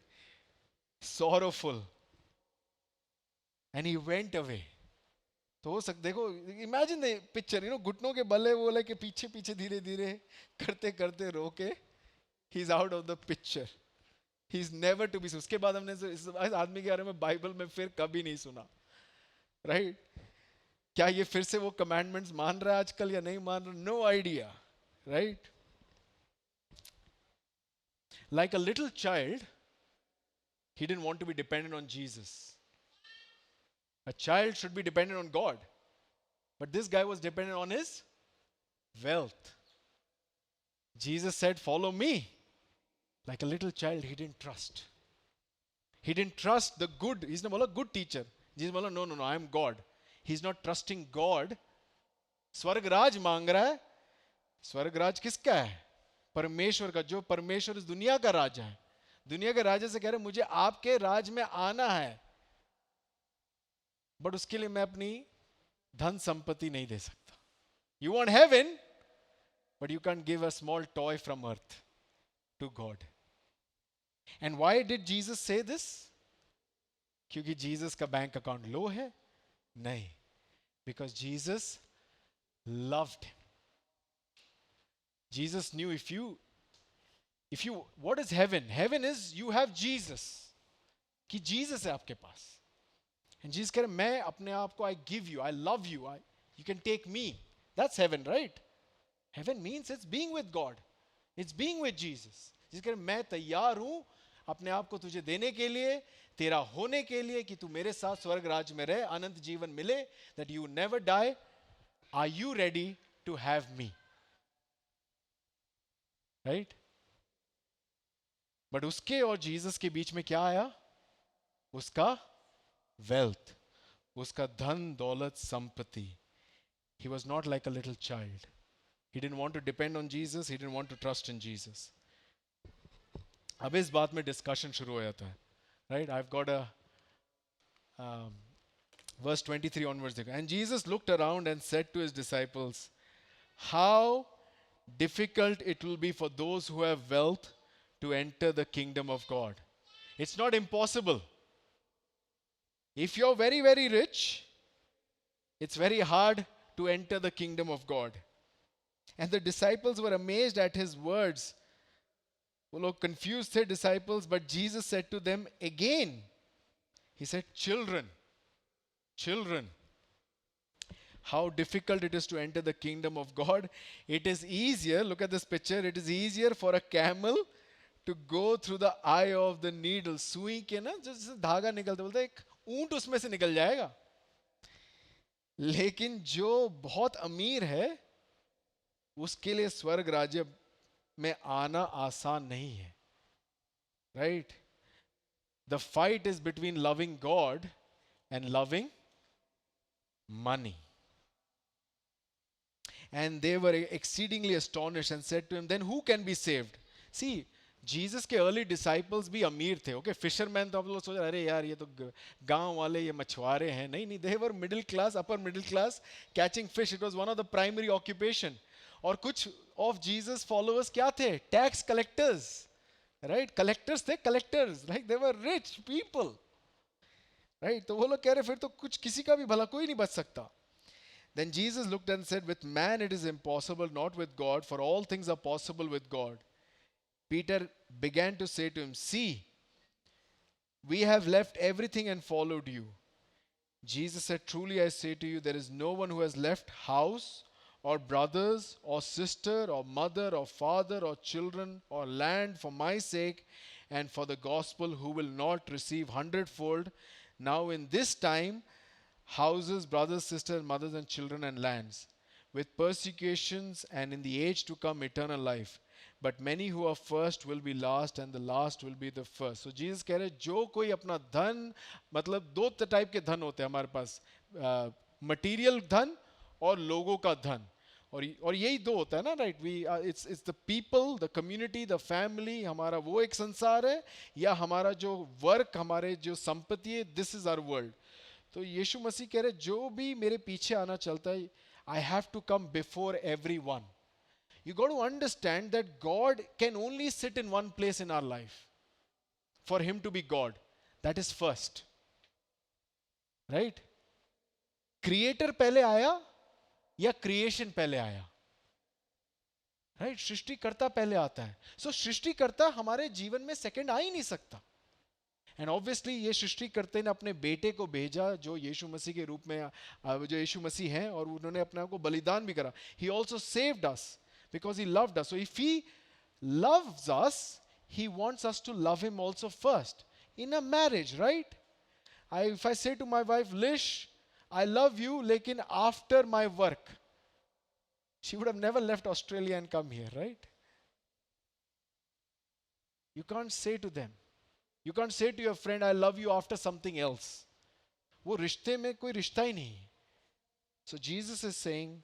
Sorrowful. And he went away. तो हो सकता, देखो, imagine the picture, you know, घुटनों के बल है, वो लेके पीछे पीछे धीरे धीरे करते करते रो के he's out of the picture. He is never to be seen. उसके बाद हमने इस आदमी के बारे में बाइबल में फिर कभी नहीं सुना. राइट, क्या ये फिर से वो कमांडमेंट्स मान रहा है आजकल या नहीं मान रहा? No idea. Right, like a little child, he didn't want to be dependent on Jesus. A child should be dependent on God, but this guy was dependent on his wealth. Jesus said, follow me. Like a little child, he didn't trust. He didn't trust the good. He's not a good teacher. Jesus बोला no, no, no, I am God. He's not trusting God. स्वर्ग राज मांग रहा है. स्वर्ग राज किसका है? परमेश्वर का. जो परमेश्वर इस दुनिया का राजा है. दुनिया के राजा से कह रहे मुझे आपके राज में आना है, बट उसके लिए मैं अपनी धन संपत्ति नहीं दे सकता. You want heaven, but you can give a small toy from earth to God. And why did Jesus say this? क्योंकि जीसस का बैंक अकाउंट लो है? नहीं, because Jesus loved him. Jesus knew if you what is heaven? Heaven is you have Jesus. कि Jesus है आपके पास. And Jesus कह रहे मैं अपने आप को I give you, I love you, you can take me. That's heaven, right? Heaven means it's being with God. It's being with Jesus. Jesus कह रहे मैं तैयार हूं अपने आप को तुझे देने के लिए, तेरा होने के लिए, कि तू मेरे साथ स्वर्ग राज में रहे, अनंत जीवन मिले, that you never die. Are you ready to have me? Right? But उसके और जीसस के बीच में क्या आया? उसका wealth, उसका धन दौलत संपत्ति. He was not like a little child. He didn't want to depend on Jesus. He didn't want to trust in Jesus. अब इस बात में डिस्कशन शुरू हो जाता है. Right? I've got a verse 23 onwards. And Jesus looked around and said to his disciples, how difficult it will be for those who have wealth to enter the kingdom of God. It's not impossible. If you're very, very rich, it's very hard to enter the kingdom of God. And the disciples were amazed at his words. वो लोग confused थे disciples, but Jesus said to them again, he said, children, how difficult it is to enter the kingdom of God. It is easier, look at this picture, it is easier for a camel to go through the eye of the needle. सुई के ना जैसे धागा निकलता, बोलते एक ऊंट उसमें से निकल जाएगा. लेकिन जो बहुत अमीर है उसके लिए स्वर्ग राज्य में आना आसान नहीं है. Right? The fight is between loving God and loving money. And they were exceedingly astonished and said to him, then who can be saved? See, Jesus के early disciples भी अमीर थे. Okay, fishermen तो आप लोग सोच रहे अरे यार ये तो गांव वाले ये मछुआरे हैं. नहीं, they were middle class, upper middle class, catching fish. It was one of the primary occupation. और कुछ of Jesus followers क्या थे? Tax collectors. Right? Collectors थे, collectors. Like they were rich people. Right? तो वो लोग कह रहे फिर तो कुछ किसी का भी भला कोई नहीं बच सकता. Then Jesus looked and said, with man it is impossible, not with God, for all things are possible with God. Peter began to say to him, see, we have left everything and followed you. Jesus said, truly I say to you, there is no one who has left house or brothers or sister or mother or father or children or land for my sake and for the gospel who will not receive hundredfold now in this time houses, brothers, sisters, mothers and children and lands with persecutions and in the age to come eternal life. But many who are first will be last and the last will be the first. So Jesus कह रहे जो कोई अपना धन, मतलब दो type के धन होते हैं हमारे पास, मटीरियल धन और लोगों का धन. और यही दो होता है ना, right? We it's the people, the community, the family. हमारा वो एक संसार है, या हमारा जो वर्क, हमारे जो संपत्ति है, दिस इज आवर वर्ल्ड. तो यीशु मसीह कह रहे जो भी मेरे पीछे आना चलता है, I have to come before everyone. You got to understand that God can only sit in one place in our life for him to be God. That is first. Right? Creator पहले आया या creation पहले आया? Right? सृष्टिकर्ता पहले आता है. So सृष्टिकर्ता हमारे जीवन में second आ ही नहीं सकता. And obviously ये सृष्टिकर्ता ने अपने बेटे को भेजा जो यीशु मसीह के रूप में, जो यीशु मसीह हैं, और उन्होंने अपने आप को बलिदान भी करा. He also saved us because he loved us. So if he loves us, he wants us to love him also first. In a marriage, right? If I say to my wife, Lish, I love you, lekin after my work, she would have never left Australia and come here, right? You can't say to them. You can't say to your friend, I love you after something else. वो रिश्ते में कोई रिश्ता ही नहीं. So Jesus is saying,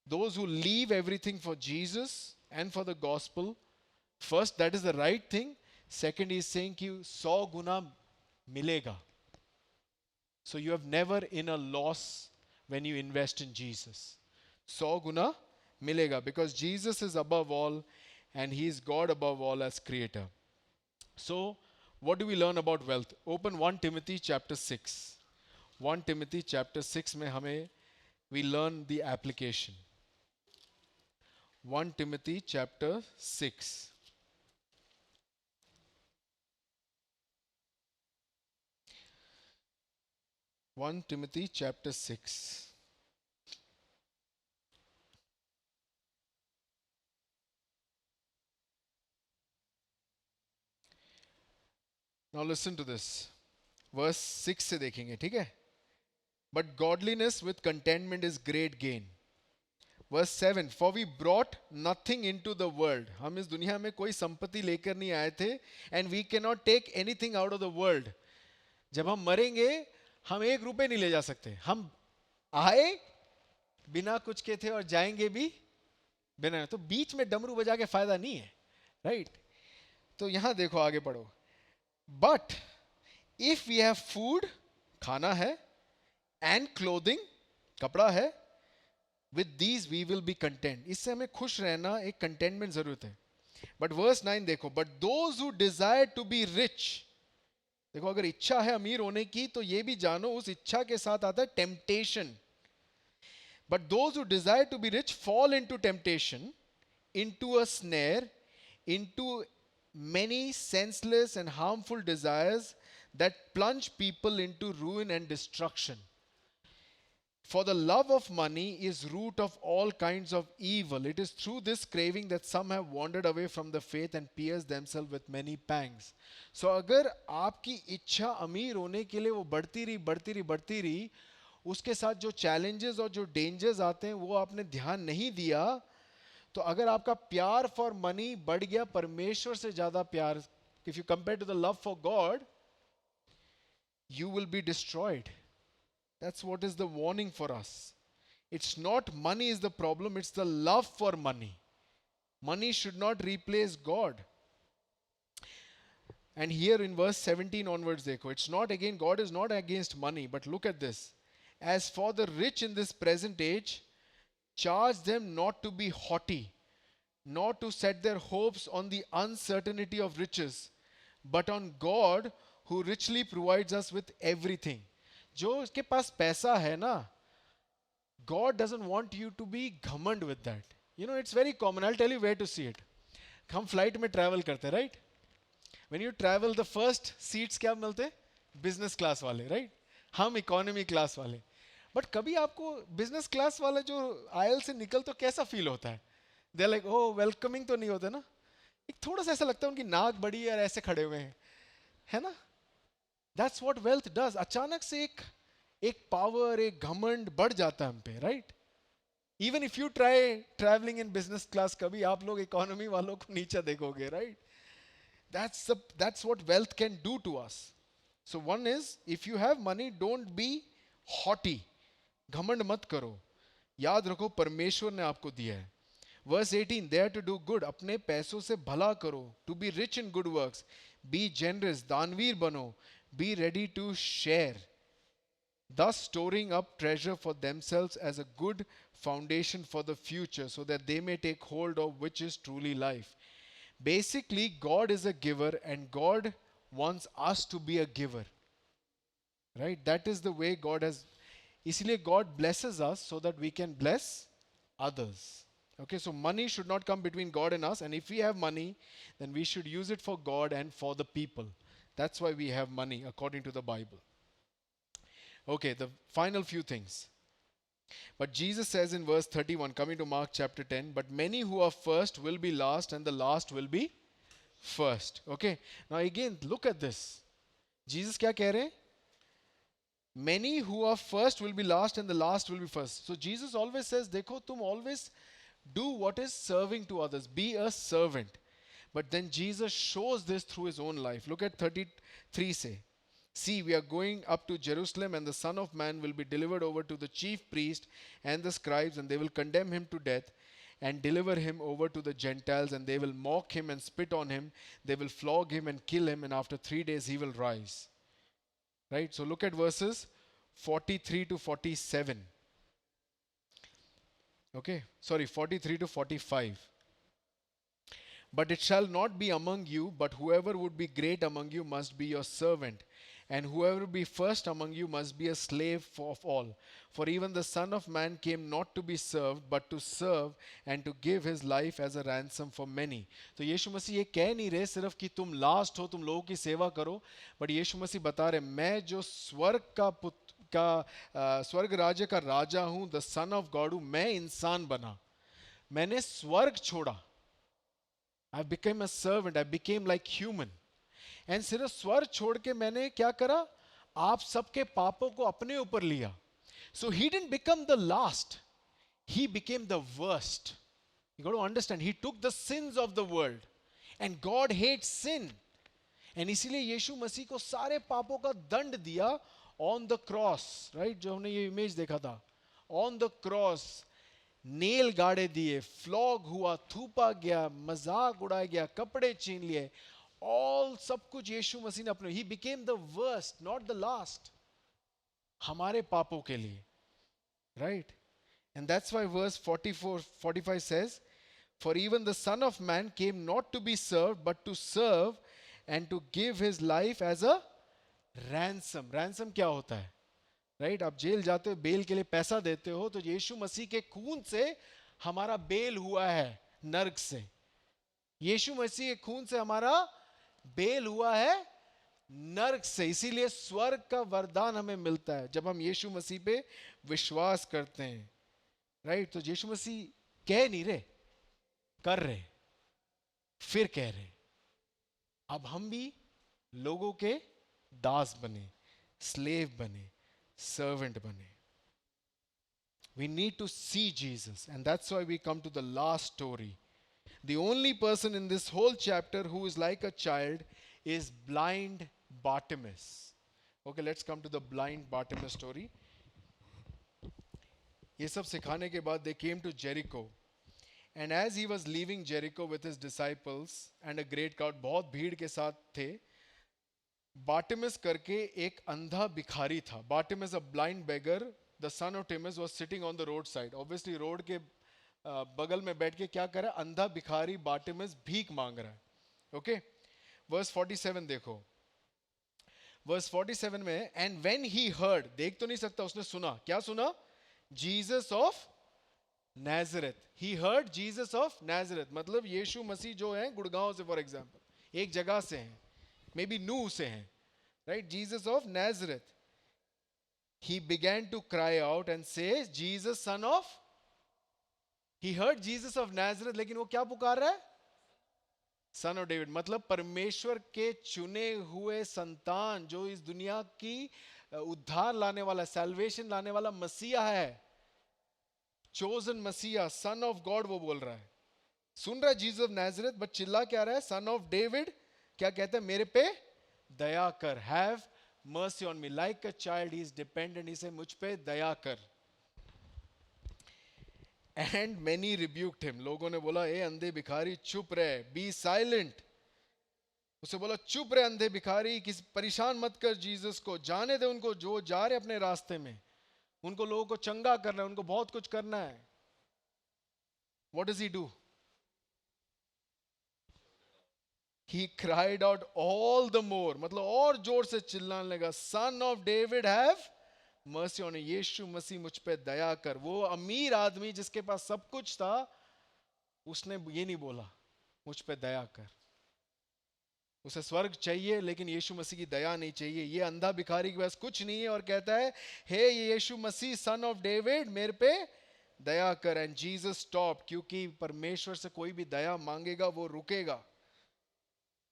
those who leave everything for Jesus and for the gospel, first, that is the right thing. Second, he is saying कि 100 गुना मिलेगा. So you have never in a loss when you invest in Jesus. 100 गुना मिलेगा, because Jesus is above all and he is God above all as creator. So what do we learn about wealth? Open 1 Timothy chapter 6. 1 Timothy chapter 6 में हमें we learn the application. 1 Timothy chapter 6. One Timothy chapter 6. Now listen to this. Verse 6 से देखेंगे, ठीक है? But godliness with contentment is great gain. Verse 7, for we brought nothing into the world. हम इस दुनिया में कोई संपत्ति लेकर नहीं आए थे, and we cannot take anything out of the world. जब हम मरेंगे, हम 1 रुपए नहीं ले जा सकते. हम आए बिना कुछ के थे और जाएंगे भी बिना. तो बीच में डमरू बजा के फायदा नहीं है, राइट? तो यहां देखो, आगे पढ़ो. But if we have food, खाना है, and clothing, कपड़ा है, with these we will be content. इससे हमें खुश रहना, एक contentment जरूरत है. But verse 9 देखो, but those who desire to be rich, देखो अगर इच्छा है अमीर होने की, तो ये भी जानो उस इच्छा के साथ आता है temptation. But those who desire to be rich fall into temptation, into a snare, into many senseless and harmful desires that plunge people into ruin and destruction. For the love of money is root of all kinds of evil. It is through this craving that some have wandered away from the faith and pierced themselves with many pangs. So अगर आपकी इच्छा अमीर होने के लिए वो बढ़ती रही, उसके साथ जो challenges और जो dangers आते हैं वो आपने ध्यान नहीं दिया, तो अगर आपका प्यार फॉर मनी बढ़ गया परमेश्वर से ज्यादा प्यार, if you compare to the love for God, you will be destroyed. That's what is the warning for us. It's not money is the problem, it's the love for money. Money should not replace God. And here in verse 17 onwards, dekho, it's not again, God is not against money, but look at this. As for the rich in this present age, charge them not to be haughty, not to set their hopes on the uncertainty of riches, but on God who richly provides us with everything. जो उसके पास पैसा है ना, God doesn't want you to be घमंड with that. You know, it's very common. I'll tell you where to see it. हम flight में travel करते हैं, right? When you travel, the first seats क्या मिलते? बिजनेस क्लास वाले, right? हम economy class वाले. बट कभी आपको बिजनेस क्लास वाला जो आयल से निकल तो कैसा फील होता है? दे लाइक, ओ वेलकमिंग तो नहीं होता ना, एक थोड़ा सा ऐसा लगता है उनकी नाक बड़ी है और ऐसे खड़े हुए हैं, है ना? That's what wealth does. अचानक से एक पावर, एक घमंड बढ़ जाता है हम पे, right? Even if you try travelling in business class, कभी आप लोग इकोनॉमी वालों को नीचे देखोगे, right? That's what wealth can do to us. So one is, if you have money, don't be haughty. घमंड मत करो. याद रखो परमेश्वर ने आपको दिया है. Verse 18, dare to do good. अपने पैसों से भला करो. To be rich in good works. Be generous. दानवीर बनो. Be ready to share. Thus storing up treasure for themselves as a good foundation for the future, so that they may take hold of which is truly life. Basically, God is a giver and God wants us to be a giver. Right? That is the way God has. इसलिए God blesses us so that we can bless others. Okay, so money should not come between God and us, and if we have money, then we should use it for God and for the people. That's why we have money according to the Bible. Okay, the final few things. But Jesus says in verse 31, coming to Mark chapter 10, but many who are first will be last, and the last will be first. Okay, now again, look at this. Jesus क्या कह रहे हैं? Many who are first will be last, and the last will be first. So Jesus always says, देखो तुम always do what is serving to others. Be a servant. But then Jesus shows this through his own life. Look at 33 say. See, we are going up to Jerusalem, and the Son of Man will be delivered over to the chief priest and the scribes, and they will condemn him to death and deliver him over to the Gentiles, and they will mock him and spit on him. They will flog him and kill him, and after 3 days he will rise. Right? So look at verses 43 to 47. Okay, sorry, 43 to 45. But it shall not be among you, but whoever would be great among you must be your servant, and whoever be first among you must be a slave of all. For even the Son of Man came not to be served, but to serve and to give his life as a ransom for many. तो यीशु मसीह ये कह नहीं रहे सिर्फ कि तुम last हो, तुम लोगों की सेवा करो, बट यीशु मसीह बता रहे मैं जो स्वर्ग राज्य का राजा हूँ, द सन ऑफ गॉड हूँ, मैं इंसान बना, मैंने स्वर्ग छोड़ा. I became a servant. I became like human. And सिर्फ स्वर्ग छोड़ के मैंने क्या करा? आप सबके पापों को अपने ऊपर लिया. So he didn't become the last. He became the worst. You got to understand. He took the sins of the world. And God hates sin. And इसीलिए यीशु मसीह को सारे पापों का दंड दिया on the cross. Right? जो हमने ये इमेज देखा था. On the cross. नेल गाड़े दिए, फ्लॉग हुआ, थूपा गया, मजाक उड़ाया गया, कपड़े छीन लिए, ऑल सब कुछ यीशु मसीह ने अपने. He became the worst, not the last, हमारे पापों के लिए. Right? And that's why verse 44-45 says, for even the Son of Man came not to be served, but to serve and to give his life as a ransom. ransom क्या होता है? Right? आप jail जाते हो, bell के लिए पैसा देते हो, तो यीशु मसीह के खून से हमारा बेल हुआ है नर्क से. यीशु मसीह के खून से हमारा बेल हुआ है नर्क से. इसीलिए स्वर्ग का वरदान हमें मिलता है जब हम यीशु मसीह पे विश्वास करते हैं. राइट? तो यीशु मसीह कह नहीं रहे, कर रहे, फिर कह रहे. अब हम भी लोगों के दास बने, स्लेव बने, servant bane. We need to see Jesus, and that's why we come to the last story. The only person in this whole chapter who is like a child is blind Bartimaeus. Okay, let's come to the blind Bartimaeus story. ये सब सिखाने के बाद they came to Jericho, and as he was leaving Jericho with his disciples and a great crowd, बहुत भीड़ के साथ थे, Bartimaeus करके एक अंधा भिखारी था. Bartimaeus, a blind beggar, the son of Timaeus, was sitting on the roadside. Obviously road के बगल में बैठ के क्या कर रहा है? अंधा भिखारी Bartimaeus भीख मांग रहा है. ओके, वर्स 47 देखो. वर्स 47 में, and when he heard, देख तो नहीं सकता, उसने सुना. क्या सुना? Jesus of Nazareth. He heard Jesus of Nazareth. मतलब यीशु मसीह जो है गुड़गांव से, फॉर एग्जाम्पल, एक जगह से हैं, maybe New से हैं, right? Jesus of Nazareth. He began to cry out and say, Jesus, son of. He heard Jesus of Nazareth, लेकिन वो क्या पुकार रहा है? Son of David. मतलब परमेश्वर के चुने हुए संतान, जो इस दुनिया की उद्धार लाने वाला, salvation लाने वाला मसीहा है, chosen मसीहा, son of God, वो बोल रहा है. सुन रहा है Jesus of Nazareth, but चिल्ला क्या रहा है? Son of David. क्या कहता है? मेरे पे दया कर. Have mercy on me. Like a child, he is dependent. He said, मुझ पे दया कर. And many rebuked him. लोगों ने बोला, ए अंधे भिखारी चुप रहे. Be silent. उसे बोला, चुप रहे अंधे भिखारी, किसी परेशान मत कर जीसस को, जाने दे उनको, जो जा रहे अपने रास्ते में. उनको लोगों को चंगा करना है, उनको बहुत कुछ करना है. What does he do? He cried out all the more. मतलब और जोर से चिल्लाने लगा, Son of David, have mercy on me. यीशु मसीह मुझ पे दया कर. वो अमीर आदमी जिसके पास सब कुछ था, उसने ये नहीं बोला मुझ पे दया कर. उसे स्वर्ग चाहिए, लेकिन यीशु मसीह की दया नहीं चाहिए. ये अंधा भिखारी के पास कुछ नहीं है और कहता है, हे यीशु मसीह, सन ऑफ डेविड, मेरे पे दया कर. एंड जीसस स्टॉप, क्योंकि परमेश्वर से कोई भी दया मांगेगा वो रुकेगा.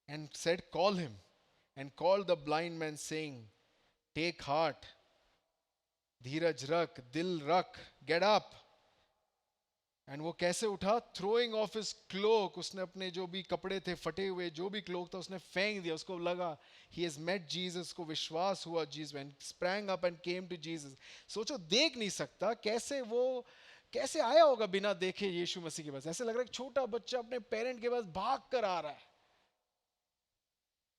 And said, call him. And called the blind man, saying, take heart, धीरज रख, दिल रख, get up. एंड वो कैसे उठा? थ्रोइंग ऑफ हिज क्लोक, उसने अपने जो भी कपड़े थे फटे हुए, जो भी क्लोक था उसने फेंक दिया। उसको लगा ही हैज मेट जीसस, को विश्वास हुआ Jesus, and sprang up and came to Jesus. सोचो, देख नहीं सकता, कैसे वो कैसे आया होगा बिना देखे यीशु मसीह के पास? ऐसे लग रहा है एक छोटा बच्चा अपने पेरेंट के पास भाग कर आ रहा है,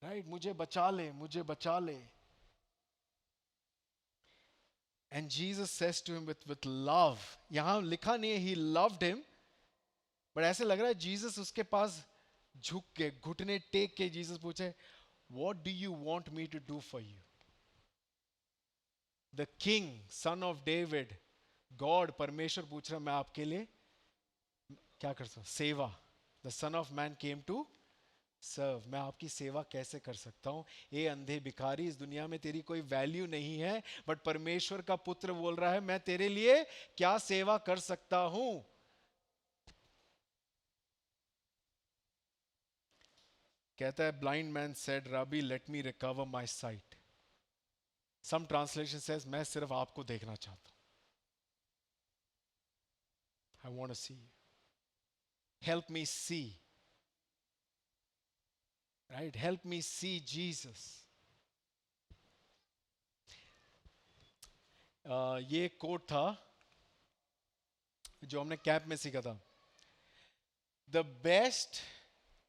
राइट? मुझे बचा ले, मुझे बचा ले। And Jesus says to him with love, यहां लिखा नहीं है ही लव्ड हिम, बट ऐसे लग रहा है जीसस उसके पास झुक के, घुटने टेक के जीसस पूछे, what do you want me to do for you? The king, son of David, God, परमेश्वर पूछ रहा, मैं आपके लिए क्या कर सकता हूं? सेवा। The son of man came to serve, मैं आपकी सेवा कैसे कर सकता हूं? ए अंधे भिखारी, इस दुनिया में तेरी कोई वैल्यू नहीं है, बट परमेश्वर का पुत्र बोल रहा है, मैं तेरे लिए क्या सेवा कर सकता हूं? कहता है, blind man said, rabbi let me recover my sight. Some translation says, मैं सिर्फ आपको देखना चाहता हूं। I want to see you, help me see, right? Help me see Jesus. ये कोट था जो हमने कैंप में सीखा था, the best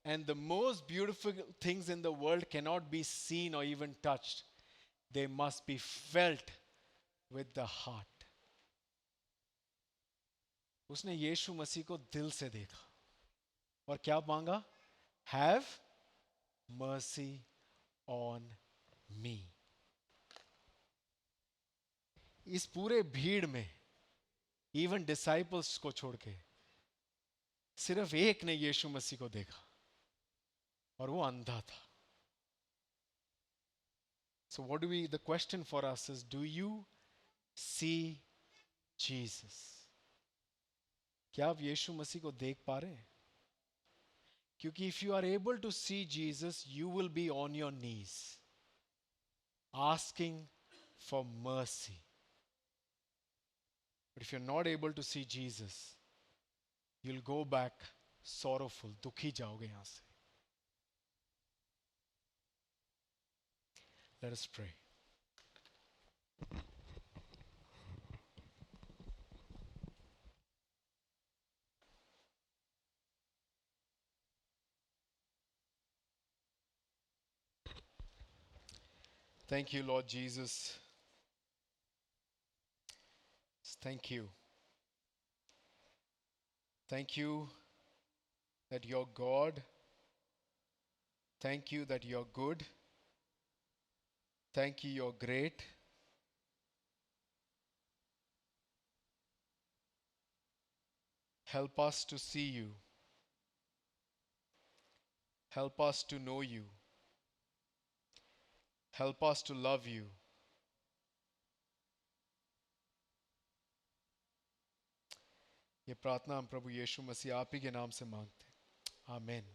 and the most beautiful things in the world cannot be seen or even touched, they must be felt with the heart. उसने यीशु मसीह को दिल से देखा और क्या मांगा? Have mercy on me. इस पूरे भीड़ में, इवन डिसाइपल्स को छोड़ के, सिर्फ एक ने यीशु मसीह को देखा और वो अंधा था. So what do we, the question for us is, do you see Jesus? क्या आप यीशु मसीह को देख पा रहे हैं? क्योंकि if you are able to see Jesus, you will be on your knees asking for mercy. But if you're not able to see Jesus, you'll go back sorrowful, दुखी जाओगे यहां से. Let us pray. Thank you, Lord Jesus. Thank you. Thank you that you're God. Thank you that you're good. Thank you, you're great. Help us to see you. Help us to know you. Help us to love you. ये प्रार्थना हम प्रभु यीशु मसीह आप ही के नाम से मांगते हैं. आमीन.